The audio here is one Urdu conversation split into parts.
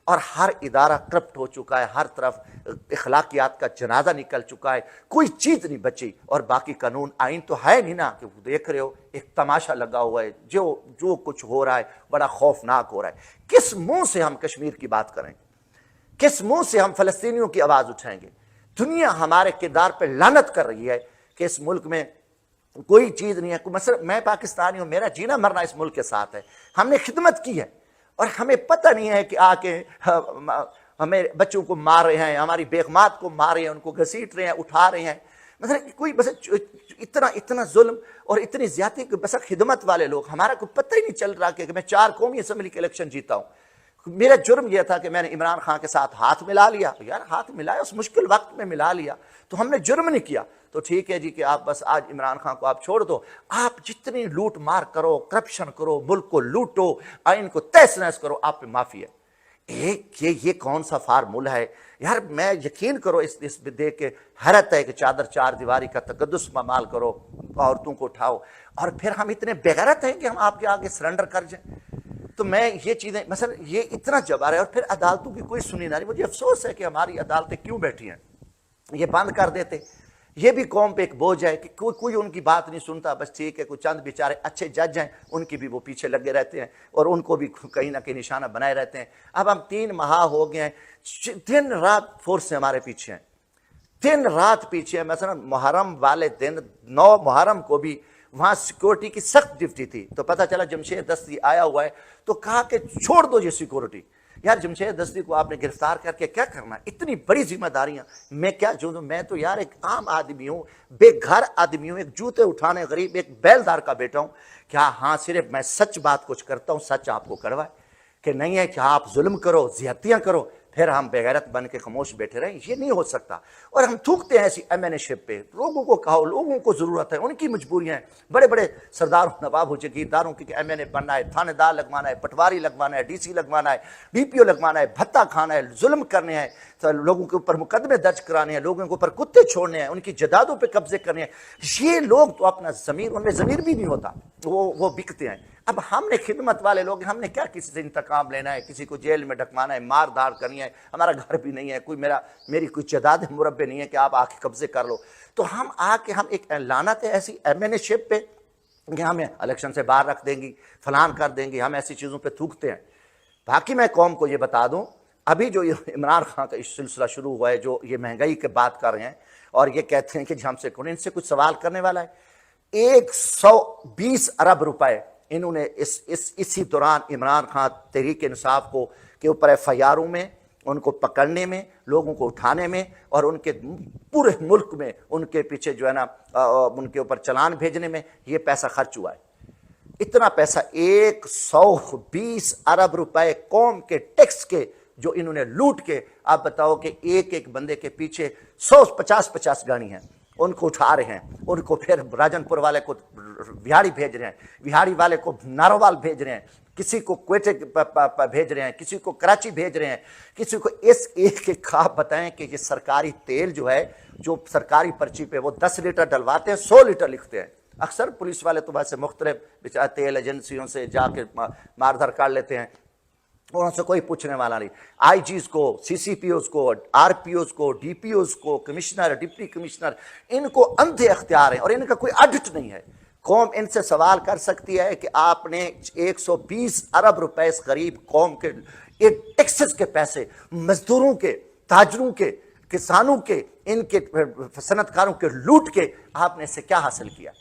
اور ہر ادارہ کرپٹ ہو چکا ہے، ہر طرف اخلاقیات کا جنازہ نکل چکا ہے، کوئی چیز نہیں بچی، اور باقی قانون آئین تو ہے نہیں نا، کہ دیکھ رہے ہو ایک تماشا لگا ہوا ہے، جو کچھ ہو رہا ہے بڑا خوفناک ہو رہا ہے۔ کس منہ سے ہم کشمیر کی بات کریں گے؟ کس منہ سے ہم فلسطینیوں کی آواز اٹھائیں گے؟ دنیا ہمارے کردار پہ لعنت کر رہی ہے کہ اس ملک میں کوئی چیز نہیں ہے۔ مثلا میں پاکستانی ہوں، میرا جینا مرنا اس ملک کے ساتھ ہے، ہم نے خدمت کی ہے، اور ہمیں پتہ نہیں ہے کہ آ کے ہمیں بچوں کو مار رہے ہیں، ہماری بیگمات کو مار رہے ہیں، ان کو گھسیٹ رہے ہیں، اٹھا رہے ہیں۔ مثلا کوئی بس اتنا ظلم اور اتنی زیادتی کہ بس خدمت والے لوگ، ہمارا کوئی پتہ ہی نہیں چل رہا کہ میں 4 قومی اسمبلی کے الیکشن جیتا ہوں۔ میرا جرم یہ تھا کہ میں نے عمران خان کے ساتھ ہاتھ ملا لیا۔ یار ہاتھ ملایا اس مشکل وقت میں ملا لیا، تو ہم نے جرم نہیں کیا، تو ٹھیک ہے جی کہ آپ بس آج عمران خان کو آپ چھوڑ دو، آپ جتنی لوٹ مار کرو، کرپشن کرو، ملک کو لوٹو، آئین کو تہس نہس کرو، آپ پہ معافی ہے۔ یہ کون سا فارمولہ ہے یار؟ میں یقین کرو اس دیکھ کے حیرت ہے کہ چادر 4 دیواری کا تقدس مال کرو، عورتوں کو اٹھاؤ، اور پھر ہم اتنے بےغیرت ہیں کہ ہم آپ کے آگے سرنڈر کر جائیں۔ تو میں یہ چیزیں مثلا یہ اتنا جبار ہے، اور پھر عدالتوں کی کوئی سنی نہ رہی۔ مجھے افسوس ہے کہ ہماری عدالتیں کیوں بیٹھی ہیں، یہ بند کر دیتے۔ یہ بھی قوم پہ ایک بوجھ ہے کہ کوئی ان کی بات نہیں سنتا، بس ٹھیک ہے کوئی چند بیچارے اچھے جج ہیں، ان کی بھی وہ پیچھے لگے رہتے ہیں، اور ان کو بھی کہیں نہ کہیں نشانہ بنائے رہتے ہیں۔ اب ہم 3 ماہ ہو گئے ہیں، دن رات فورس سے ہمارے پیچھے ہیں، دن رات پیچھے ہیں۔ مثلا محرم والے دن 9 محرم کو بھی وہاں سیکورٹی کی سخت ڈیوٹی تھی، تو پتہ چلا جمشید دستی آیا ہوا ہے، تو کہا کہ چھوڑ دو یہ سیکورٹی۔ یار جمشید دستی کو آپ نے گرفتار کر کے کیا کرنا ہے؟ اتنی بڑی ذمہ داریاں میں کیا جو دوں؟ میں تو یار ایک عام آدمی ہوں، بے گھر آدمی ہوں، ایک جوتے اٹھانے غریب، ایک بیلدار کا بیٹا ہوں۔ کیا ہاں صرف میں سچ بات کچھ کرتا ہوں، سچ آپ کو کڑوائے کہ نہیں ہے کہ آپ ظلم کرو، زیادتیاں کرو، پھر ہم بےغیرت بن کے خاموش بیٹھے رہیں؟ یہ نہیں ہو سکتا۔ اور ہم تھوکتے ہیں ایسی ایم این اے شپ پہ، لوگوں کو کہو، لوگوں کو ضرورت ہے، ان کی مجبوریاں ہیں، بڑے بڑے سرداروں نوابوں جگیرداروں کی کہ ایم این اے بننا ہے، تھانے دار لگوانا ہے، پٹواری لگوانا ہے، ڈی سی لگوانا ہے، ڈی پی او لگوانا ہے، بھتہ کھانا ہے، ظلم کرنے ہیں، لوگوں کے اوپر مقدمے درج کرانے ہیں، لوگوں کے اوپر کتے چھوڑنے ہیں، ان کی جائیدادوں پہ قبضے کرنے ہیں۔ یہ لوگ تو اپنا ضمیر، ان میں ضمیر بھی نہیں ہوتا، وہ بکتے ہیں۔ اب ہم نے خدمت والے لوگ، ہم نے کیا کسی سے انتقام لینا ہے، کسی کو جیل میں ڈکوانا ہے، مار دار کرنی ہے؟ ہمارا گھر بھی نہیں ہے، میری کوئی جائیداد مربع نہیں ہے کہ آپ آ کے قبضے کر لو۔ تو ہم آ کے ہم ایک لعنت ہے ایسی ایم این اے شپ پہ کہ ہمیں الیکشن سے باہر رکھ دیں گی، فلان کر دیں گی، ہم ایسی چیزوں پہ تھوکتے ہیں۔ باقی میں قوم کو یہ بتا دوں، ابھی جو یہ عمران خان کا اس سلسلہ شروع ہوا ہے، جو یہ مہنگائی کی بات کر رہے ہیں اور یہ کہتے ہیں کہ ہم سے ان سے کچھ سوال کرنے والا ہے۔ 120 ارب روپے انہوں نے اسی دوران عمران خان تحریک انصاف کو کے اوپر ایف آئی آروں میں، ان کو پکڑنے میں، لوگوں کو اٹھانے میں، اور ان کے پورے ملک میں ان کے پیچھے جو ہے نا ان کے اوپر چلان بھیجنے میں یہ پیسہ خرچ ہوا ہے۔ اتنا پیسہ 120 ارب روپے قوم کے ٹیکس کے جو انہوں نے لوٹ کے، آپ بتاؤ کہ ایک بندے کے پیچھے 150 گاڑی ہیں، ان کو اٹھا رہے ہیں، ان کو پھر راجن پور والے کو وہاڑی بھیج رہے ہیں، وہاڑی والے کو ناروال بھیج رہے ہیں، کسی کو کوئٹے بھیج رہے ہیں، کسی کو کراچی بھیج رہے ہیں، کسی کو اس ایک خواب بتائیں کہ یہ سرکاری تیل جو ہے، جو سرکاری پرچی پہ وہ 10 لیٹر ڈلواتے ہیں، 100 لیٹر لکھتے ہیں۔ اکثر پولیس والے تو ویسے مختلف تیل ایجنسیوں سے جا کے ماردھر کر لیتے ہیں، وہاں سے کوئی پوچھنے والا نہیں۔ آئی جیز کو، سی سی پی اوز کو، آر پی اوز کو، ڈی پی اوز کو، کمشنر، ڈپٹی کمشنر، ان کو اندھے اختیار ہیں اور ان کا کوئی آڈٹ نہیں ہے۔ قوم ان سے سوال کر سکتی ہے کہ آپ نے 120 ارب روپے اس غریب قوم کے ٹیکسز کے پیسے، مزدوروں کے، تاجروں کے، کسانوں کے، ان کے صنعت کاروں کے لوٹ کے آپ نے اس سے کیا حاصل کیا؟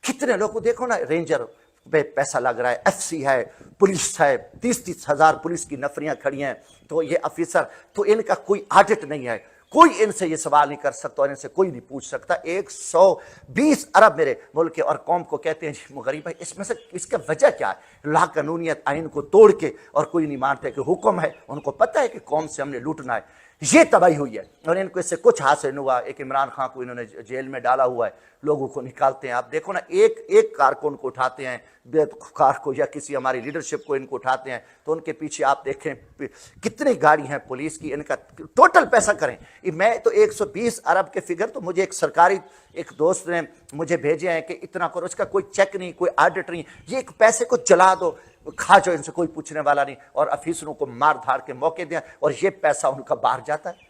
کتنے لوگوں کو دیکھو نا، رینجر پہ پیسہ لگ رہا ہے، ایف سی ہے، پولیس ہے، 30 ہزار پولیس کی نفریاں کھڑی ہیں، تو یہ افیسر، تو ان کا کوئی آڈٹ نہیں ہے، کوئی ان سے یہ سوال نہیں کر سکتا اور ان سے کوئی نہیں پوچھ سکتا۔ 120 ارب میرے ملک کے اور قوم کو کہتے ہیں جی غریب ہے، اس میں سے اس کا وجہ کیا ہے؟ لا قانونیت آئین کو توڑ کے، اور کوئی نہیں مانتے کہ حکم ہے، ان کو پتہ ہے کہ قوم سے ہم نے لوٹنا ہے، یہ تباہی ہوئی ہے اور ان کو اس سے کچھ حاصل نہیں ہوا۔ ایک عمران خان کو انہوں نے جیل میں ڈالا ہوا ہے، لوگوں کو نکالتے ہیں، آپ دیکھو نا، ایک کارکن کو اٹھاتے ہیں، کار کو یا کسی ہماری لیڈرشپ کو ان کو اٹھاتے ہیں، تو ان کے پیچھے آپ دیکھیں کتنی گاڑی ہیں پولیس کی، ان کا ٹوٹل پیسہ کریں۔ میں تو 120 ارب کے فگر تو مجھے ایک سرکاری ایک دوست نے مجھے بھیجے ہیں کہ اتنا کرو، اس کا کوئی چیک نہیں، کوئی آڈٹ نہیں، یہ ایک پیسے کو جلا دو۔ کھا جو ان سے کوئی پوچھنے والا نہیں، اور افیسروں کو مار دھاڑ کے موقع دیا، اور یہ پیسہ ان کا باہر جاتا ہے۔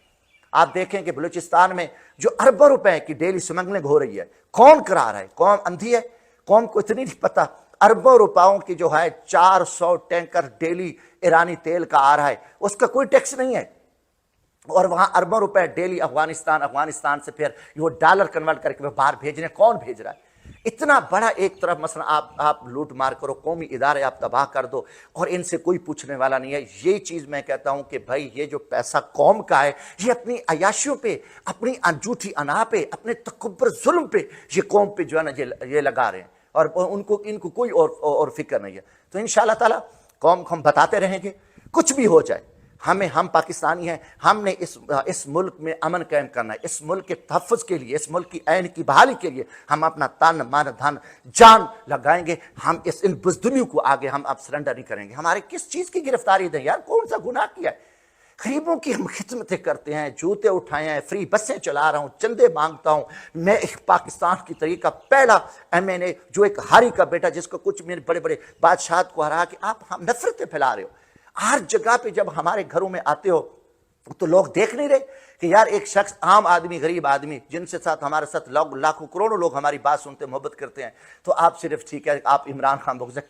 آپ دیکھیں کہ بلوچستان میں جو اربوں روپے کی ڈیلی سمگلنگ ہو رہی ہے، کون کرا رہا ہے؟ قوم اندھی ہے؟ قوم کو اتنی نہیں پتہ اربوں روپاؤں کی جو ہے 400 ٹینکر ڈیلی ایرانی تیل کا آ رہا ہے، اس کا کوئی ٹیکس نہیں ہے، اور وہاں اربوں روپے ڈیلی افغانستان سے پھر وہ ڈالر کنورٹ کر کے وہ باہر بھیج رہے ہیں۔ کون بھیج رہا ہے؟ اتنا بڑا ایک طرف مثلا آپ لوٹ مار کرو، قومی ادارے آپ تباہ کر دو، اور ان سے کوئی پوچھنے والا نہیں ہے۔ یہ چیز میں کہتا ہوں کہ بھائی یہ جو پیسہ قوم کا ہے، یہ اپنی عیاشیوں پہ، اپنی جھوٹی انا پہ، اپنے تکبر ظلم پہ یہ قوم پہ جو ہے نا یہ لگا رہے ہیں، اور ان کو کوئی اور فکر نہیں ہے۔ تو انشاءاللہ تعالی قوم کو ہم بتاتے رہیں گے، کچھ بھی ہو جائے، ہم پاکستانی ہیں، ہم نے اس ملک میں امن قائم کرنا ہے، اس ملک کے تحفظ کے لیے، اس ملک کی عین کی بحالی کے لیے ہم اپنا تن من دھن جان لگائیں گے۔ ہم ان بزدلیوں کو آگے ہم اب سرنڈر نہیں کریں گے۔ ہمارے کس چیز کی گرفتاری دیں یار؟ کون سا گناہ کیا ہے؟ غریبوں کی ہم خدمتیں کرتے ہیں، جوتے اٹھائے ہیں، فری بسیں چلا رہا ہوں، چندے مانگتا ہوں۔ میں ایک پاکستان کی طریقہ پہلا MNA جو ایک ہاری کا بیٹا، جس کو کچھ میرے بڑے بڑے بادشاہت کو ہرا کہ آپ ہم نفرتیں پھیلا رہے ہو۔ ہر جگہ پہ جب ہمارے گھروں میں آتے ہو تو لوگ دیکھ نہیں رہے کہ یار ایک شخص عام آدمی، غریب آدمی، جن سے ساتھ ہمارے ساتھ لاکھوں کروڑوں لوگ ہماری بات سنتے محبت کرتے ہیں، تو آپ صرف ٹھیک ہے آپ عمران خان بغض ہے۔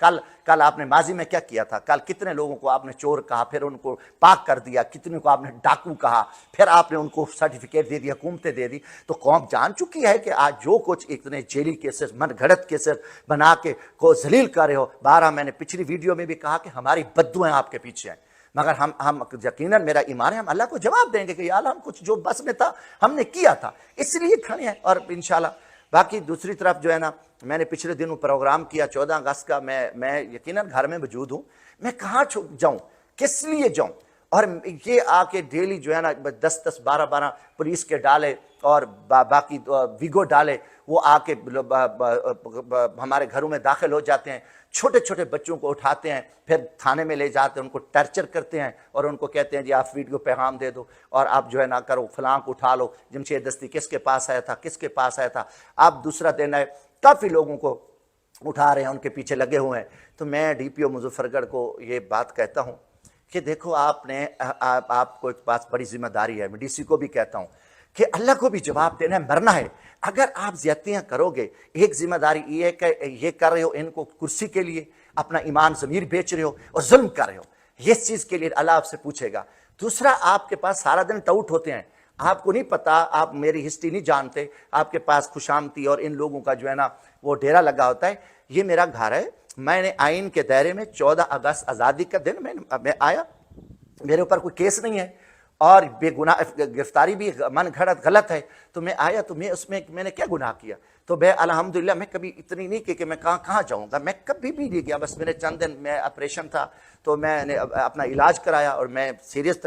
کل آپ نے ماضی میں کیا کیا تھا؟ کل کتنے لوگوں کو آپ نے چور کہا، پھر ان کو پاک کر دیا، کتنے کو آپ نے ڈاکو کہا، پھر آپ نے ان کو سرٹیفکیٹ دے دی، حکومتیں دے دی۔ تو قوم جان چکی ہے کہ آج جو کچھ اتنے جیلی کیسز، من گھڑت کیسز بنا کے کو ذلیل کر رہے ہو، بارہ میں نے پچھلی ویڈیو میں بھی کہا کہ ہماری بددعائیں آپ کے پیچھے ہیں، مگر ہم یقیناً میرا ایمان ہے ہم اللہ کو جواب دیں گے کہ یا اللہ ہم کچھ جو بس میں تھا ہم نے کیا تھا، اس لیے کھڑے ہیں۔ اور انشاءاللہ باقی دوسری طرف جو ہے نا، میں نے پچھلے دنوں پروگرام کیا 14 اگست کا، میں یقیناً گھر میں موجود ہوں، میں کہاں جاؤں، کس لیے جاؤں؟ اور یہ آ کے ڈیلی جو ہے نا 10 12 پولیس کے ڈالے اور باقی ویگو ڈالے، وہ آ کے ہمارے گھروں میں داخل ہو جاتے ہیں، چھوٹے چھوٹے بچوں کو اٹھاتے ہیں، پھر تھانے میں لے جاتے ہیں، ان کو ٹارچر کرتے ہیں، اور ان کو کہتے ہیں جی آپ ویڈیو پیغام دے دو، اور آپ جو ہے نا کرو فلاں کو اٹھا لو، جمشید دستی کس کے پاس آیا تھا، کس کے پاس آیا تھا، آپ دوسرا دن ہے کافی لوگوں کو اٹھا رہے ہیں، ان کے پیچھے لگے ہوئے ہیں۔ تو میں DPO مظفر گڑھ کو یہ بات کہتا ہوں کہ دیکھو آپ کو ایک پاس بڑی ذمہ داری ہے، میں DC کو بھی کہتا ہوں کہ اللہ کو بھی جواب دینا ہے، مرنا ہے۔ اگر آپ زیادتیاں کرو گے، ایک ذمہ داری یہ ہے کہ یہ کر رہے ہو ان کو کرسی کے لیے، اپنا ایمان ضمیر بیچ رہے ہو اور ظلم کر رہے ہو، اس چیز کے لیے اللہ آپ سے پوچھے گا۔ دوسرا، آپ کے پاس سارا دن ٹاؤٹ ہوتے ہیں، آپ کو نہیں پتا، آپ میری ہسٹری نہیں جانتے، آپ کے پاس خوشامتی اور ان لوگوں کا جو ہے نا وہ ڈیرا لگا ہوتا ہے۔ یہ میرا گھر ہے، میں نے آئین کے دائرے میں 14 اگست آزادی کا دن میں آیا، میرے اوپر کوئی کیس نہیں ہے، اور بے گناہ گرفتاری بھی من گھڑت غلط ہے، تو میں آیا، تو میں نے کیا گناہ کیا؟ تو الحمدللہ میں کبھی اتنی نہیں کہ میں کہاں جاؤں گا، میں کبھی بھی نہیں گیا، بس میرے چند دن میں آپریشن تھا تو میں نے اپنا علاج کرایا، اور میں سیریس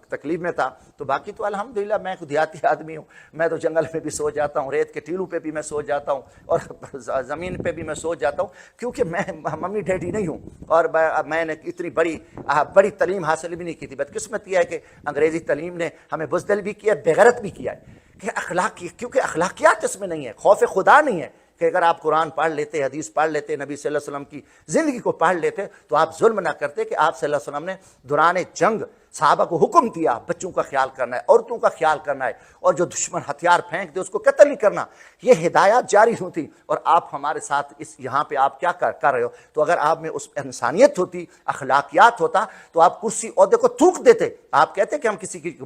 تکلیف میں تھا، تو باقی تو الحمدللہ میں خود دیہاتی آدمی ہوں، میں تو جنگل میں بھی سو جاتا ہوں، ریت کے ٹیلوں پہ بھی میں سو جاتا ہوں، اور زمین پہ بھی میں سو جاتا ہوں، کیونکہ میں ممی ڈیڈی نہیں ہوں، اور میں نے اتنی بڑی تعلیم حاصل بھی نہیں کی تھی۔ بدقسمت یہ ہے کہ انگریزی تعلیم نے ہمیں بزدل بھی کیا، بےغیرت بھی کیا ہے، کہ کیونکہ اخلاقیات اس میں نہیں ہے، خوف خدا نہیں ہے، کہ اگر آپ قرآن پڑھ لیتے، حدیث پڑھ لیتے، نبی صلی اللہ علیہ وسلم کی زندگی کو پڑھ لیتے، تو آپ ظلم نہ کرتے کہ آپ صلی اللہ علیہ وسلم نے دوران جنگ صحابہ کو حکم دیا بچوں کا خیال کرنا ہے، عورتوں کا خیال کرنا ہے، اور جو دشمن ہتھیار پھینک دے اس کو قتل نہیں کرنا، یہ ہدایات جاری ہوتی، اور آپ ہمارے ساتھ یہاں پہ آپ کیا کر رہے ہو؟ تو اگر آپ میں اس انسانیت ہوتی، اخلاقیات ہوتا، تو آپ کرسی عہدے کو تھوک دیتے۔ آپ کہتے کہ ہم کسی کی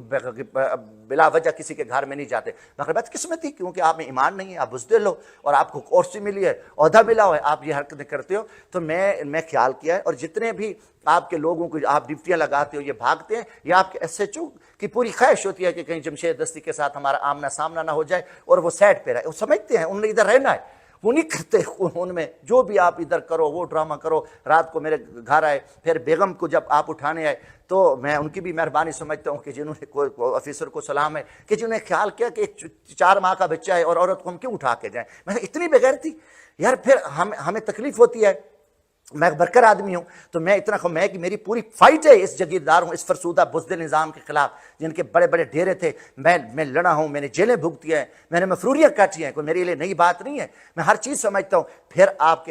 بلا وجہ کسی کے گھر میں نہیں جاتے، مگر بدقسمتی کیونکہ آپ میں ایمان نہیں ہے، آپ بزدل ہو، اور آپ کو کرسی ملی ہے، عہدہ ملا ہوا ہے، آپ یہ حرکتیں کرتے ہو۔ تو میں خیال کیا ہے، اور جتنے بھی آپ کے لوگوں کو آپ ڈپٹیاں لگاتے ہو، یہ بھاگتے ہیں، یا آپ کے SHO کی پوری خواہش ہوتی ہے کہ کہیں جمشید دستی کے ساتھ ہمارا آمنا سامنا نہ ہو جائے اور وہ سیٹ پہ رہے، وہ سمجھتے ہیں انہوں نے ادھر رہنا ہے، وہ نہیں کرتے، ان میں جو بھی آپ ادھر کرو، وہ ڈرامہ کرو۔ رات کو میرے گھر آئے، پھر بیگم کو جب آپ اٹھانے آئے، تو میں ان کی بھی مہربانی سمجھتا ہوں کہ جنہوں نے کوئی آفیسر کو سلام ہے کہ جنہوں نے خیال کیا کہ ایک 4 ماہ کا بچہ ہے اور عورت کو ہم کیوں اٹھا کے جائیں۔ میں اتنی بغیرتی یار، پھر ہمیں تکلیف ہوتی ہے، میں برکر آدمی ہوں، تو میں اتنا میں کہ میری پوری فائٹ ہے اس جگیردار ہوں، اس فرسودہ بزدل نظام کے خلاف، جن کے بڑے بڑے ڈیرے تھے، میں لڑا ہوں، میں نے جیلیں بھگتی ہیں، میں نے مفروریاں کاٹی ہیں، کوئی میرے لیے نئی بات نہیں ہے، میں ہر چیز سمجھتا ہوں۔ پھر آپ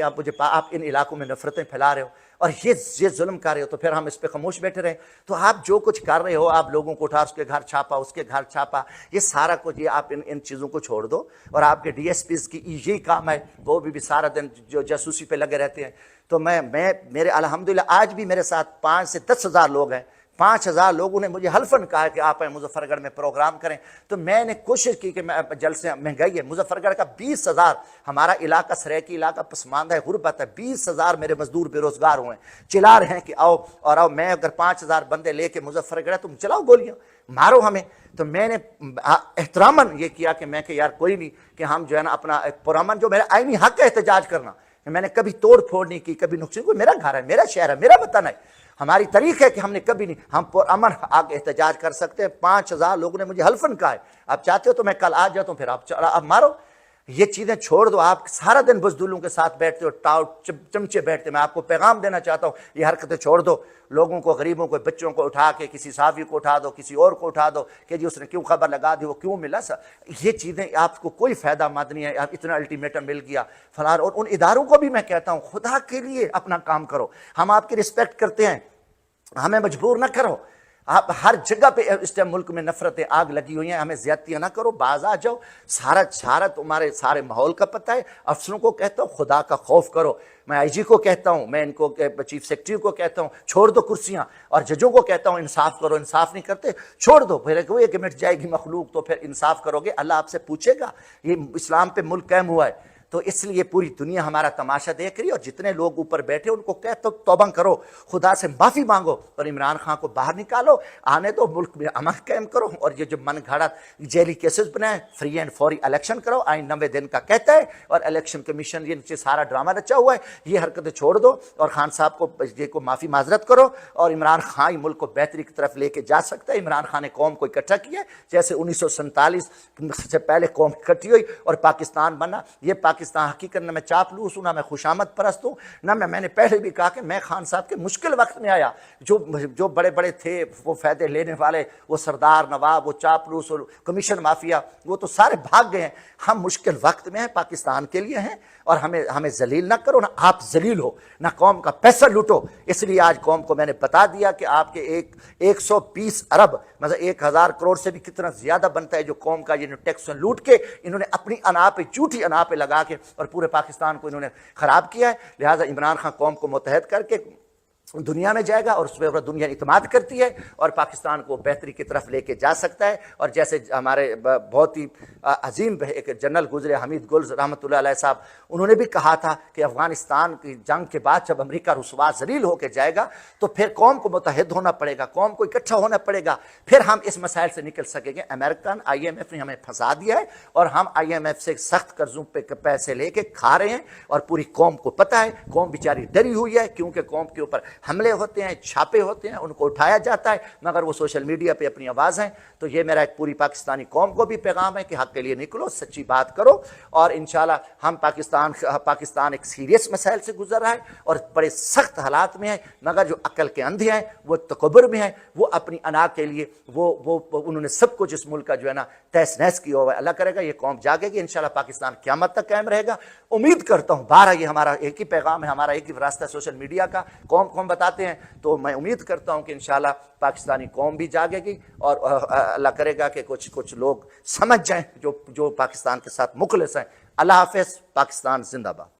ان علاقوں میں نفرتیں پھیلا رہے ہو، اور یہ ظلم کر رہے ہو تو پھر ہم اس پہ خاموش بیٹھے رہیں؟ تو آپ جو کچھ کر رہے ہو، آپ لوگوں کو اٹھا اس کے گھر چھاپا، اس کے گھر چھاپا، یہ سارا کچھ، یہ آپ ان چیزوں کو چھوڑ دو. اور آپ کے ڈی ایس پیز کی یہی کام ہے، وہ بھی سارا دن جو جاسوسی پہ لگے رہتے ہیں. تو میرے الحمدللہ آج بھی میرے ساتھ 5 سے 10 ہزار لوگ ہیں. 5,000 لوگوں نے مجھے حلفاً کہا کہ آپ مظفر گڑھ میں پروگرام کریں. تو میں نے کوشش کی کہ میں جلسے، مہنگائی ہے مظفر گڑھ کا 20,000، ہمارا علاقہ سریکی علاقہ پسماندہ ہے، غربت ہے، 20,000 میرے مزدور بے روزگار ہوئے ہیں، چلا رہے ہیں کہ آؤ اور آؤ. میں اگر 5,000 بندے لے کے مظفر گڑھ، تم چلاؤ گولیاں، مارو ہمیں. تو میں نے احتراماً یہ کیا کہ میں کہ یار کوئی نہیں، کہ ہم جو ہے نا اپنا پرامن، جو میرا آئینی حق ہے احتجاج کرنا، میں نے کبھی توڑ پھوڑ نہیں کی، کبھی نقصان. کوئی میرا گھر ہے، میرا شہر ہے، میرا وطن ہے، ہماری تاریخ ہے کہ ہم نے کبھی نہیں، ہم پرامن آگے احتجاج کر سکتے ہیں. 5,000 لوگوں نے مجھے حلفاً کہا ہے. آپ چاہتے ہو تو میں کل آ جاتا ہوں، پھر آپ مارو. یہ چیزیں چھوڑ دو. آپ سارا دن بزدلوں کے ساتھ بیٹھتے ہو، چمچے بیٹھتے. میں آپ کو پیغام دینا چاہتا ہوں، یہ حرکتیں چھوڑ دو. لوگوں کو، غریبوں کو، بچوں کو اٹھا کے کسی صحافی کو اٹھا دو، کسی اور کو اٹھا دو کہ جی اس نے کیوں خبر لگا دی، وہ کیوں ملا. یہ چیزیں آپ کو کوئی فائدہ مند نہیں ہے. آپ اتنا الٹیمیٹم مل گیا فلاں. اور ان اداروں کو بھی میں کہتا ہوں، خدا کے لیے اپنا کام کرو. ہم آپ کی رسپیکٹ کرتے ہیں، ہمیں مجبور نہ کرو. آپ ہر جگہ پہ اس ٹائم ملک میں نفرتیں آگ لگی ہوئی ہیں، ہمیں زیادتیاں نہ کرو، باز آ جاؤ. سارا تمہارے سارے ماحول کا پتہ ہے. افسروں کو کہتا ہوں خدا کا خوف کرو. میں آئی جی کو کہتا ہوں، میں ان کو چیف سیکرٹری کو کہتا ہوں چھوڑ دو کرسیاں. اور ججوں کو کہتا ہوں انصاف کرو. انصاف نہیں کرتے چھوڑ دو. پھر کہ مٹ جائے گی مخلوق تو پھر انصاف کرو گے، اللہ آپ سے پوچھے گا. یہ اسلام پہ ملک قائم ہوا ہے. تو اس لیے پوری دنیا ہمارا تماشا دیکھ رہی ہے. اور جتنے لوگ اوپر بیٹھے ان کو کہتا ہوں توبہ کرو، خدا سے معافی مانگو اور عمران خان کو باہر نکالو. آنے دو، ملک میں امن قائم کرو. اور یہ جو من گھڑت جیلی کیسز بنائے، فری اینڈ فوری الیکشن کرو. آئین 90 دن کا کہتا ہے، اور الیکشن کمیشن یہ نیچے سارا ڈرامہ رچا ہوا ہے. یہ حرکتیں چھوڑ دو اور خان صاحب کو یہ کو معافی معذرت کرو. اور عمران خان ملک کو بہتری کی طرف لے کے جا سکتا ہے. عمران خان نے قوم کو اکٹھا کیا جیسے 1947 سے پہلے قوم اکٹھی ہوئی اور پاکستان بنا. یہ پاکستان حقیقت نہ میں چاپلوس ہوں، نہ میں خوشامد پرست ہوں، نہ میں نے پہلے بھی کہا کہ میں خان صاحب کے مشکل وقت میں آیا. جو بڑے بڑے تھے وہ فائدے لینے والے، وہ سردار نواب، وہ چاپلوس اور کمیشن مافیا، وہ تو سارے بھاگ گئے ہیں. ہم مشکل وقت میں ہیں، پاکستان کے لیے ہیں. اور ہمیں ذلیل نہ کرو، نہ آپ ذلیل ہو، نہ قوم کا پیسہ لوٹو. اس لیے آج قوم کو میں نے بتا دیا کہ آپ کے 120 ارب مطلب 1,000 کروڑ سے بھی کتنا زیادہ بنتا ہے جو قوم کا یہ ٹیکس لوٹ کے انہوں نے اپنی انا پہ، جھوٹی انا پہ لگا کے اور پورے پاکستان کو انہوں نے خراب کیا ہے. لہٰذا عمران خان قوم کو متحد کر کے دنیا میں جائے گا اور اس پہ دنیا اعتماد کرتی ہے اور پاکستان کو بہتری کی طرف لے کے جا سکتا ہے. اور جیسے ہمارے بہت ہی عظیم ایک جنرل گزرے حمید گل رحمۃ اللہ علیہ صاحب، انہوں نے بھی کہا تھا کہ افغانستان کی جنگ کے بعد جب امریکہ رسوا ذلیل ہو کے جائے گا تو پھر قوم کو متحد ہونا پڑے گا، قوم کو اکٹھا ہونا پڑے گا، پھر ہم اس مسائل سے نکل سکیں گے. امریکن IMF نے ہمیں پھنسا دیا ہے اور ہم IMF سے سخت قرضوں پہ پیسے لے کے کھا رہے ہیں. اور پوری قوم کو پتہ ہے، قوم بیچاری ڈری ہوئی ہے کیونکہ قوم کے اوپر حملے ہوتے ہیں، چھاپے ہوتے ہیں، ان کو اٹھایا جاتا ہے، مگر وہ سوشل میڈیا پہ اپنی آواز ہیں. تو یہ میرا ایک پوری پاکستانی قوم کو بھی پیغام ہے کہ حق کے لیے نکلو، سچی بات کرو. اور انشاءاللہ ہم پاکستان ایک سیریس مسائل سے گزر رہا ہے اور بڑے سخت حالات میں ہے، مگر جو عقل کے اندھے ہیں، وہ تکبر میں ہیں، وہ اپنی انا کے لیے وہ انہوں نے سب کچھ اس ملک کا جو ہے نا تہس نہس کیا ہوا ہے. اللہ کرے گا یہ قوم جاگے گی، انشاءاللہ پاکستان قیامت تک قائم رہے گا. امید کرتا ہوں، بارہ یہ ہمارا ایک ہی پیغام ہے، ہمارا ایک ہی راستہ سوشل میڈیا کا، قوم بتاتے ہیں. تو میں امید کرتا ہوں کہ انشاءاللہ پاکستانی قوم بھی جاگے گی اور اللہ کرے گا کہ کچھ لوگ سمجھ جائیں جو پاکستان کے ساتھ مخلص ہیں. اللہ حافظ. پاکستان زندہ باد.